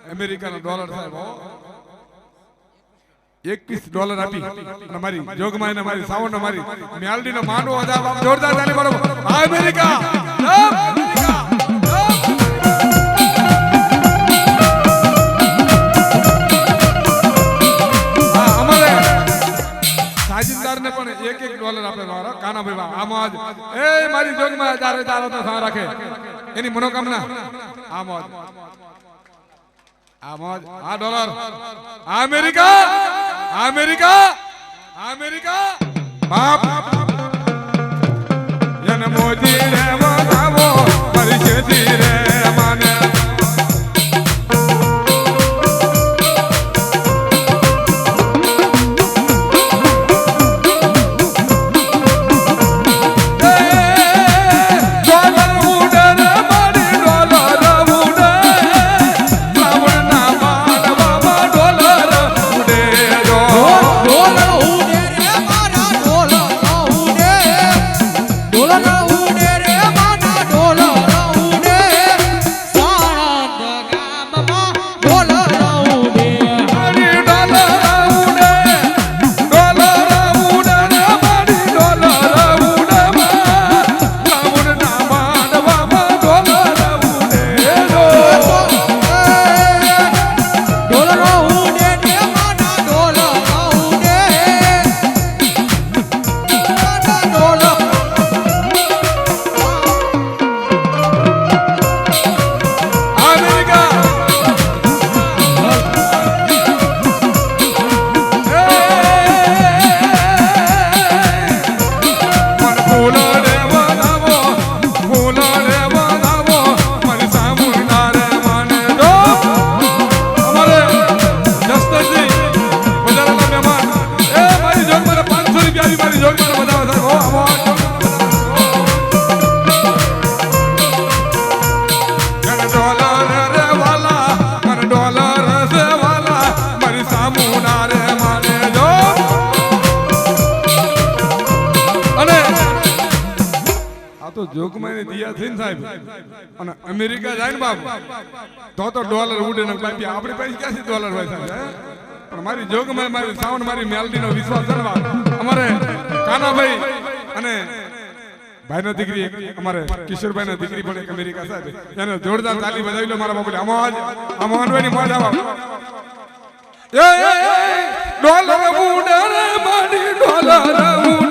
અમેરિકાનો dollar સાહેબ $21 આપી અને મારી જોગમાં એને મારી સાવણ મારી મ્યાલડીનો માંડવો વધાર બાપ જોરદાર તાલી મારો અમેરિકા સાજીદારને પણ $1 આપે મારા કાનાભાઈ આમોદ એ મારી જોગમાં ચારે ચારો તો સા રાખે એની મનોકામના આમોદ આમોદ આ ડોલર અમેરિકા અમેરિકા અમેરિકા બાપ જન મોદી રે વાવો પરિચિતિ રે માને જોગમાં દિયા થઈને સાહેબ અને અમેરિકા જાય ને બાપ તો ડોલર ઉડે ને બાપી આપણી પાસે ક્યાંથી ડોલર હોય સાહેબ પણ મારી જોગમાં મારી સાવણ મારી મેલડીનો વિશ્વાસ કરવા અમારે કાનાભાઈ અને ભાઈનો દીકરી અમારે કિશોરભાઈનો દીકરી પણ એક અમેરિકા સાહેબ એને જોરદાર તાલી બજાવી લો મારા બાપુને આમ અનવાની મોજ આવા એ ડોલર ઉડે રે મારી ડોલર ઉડે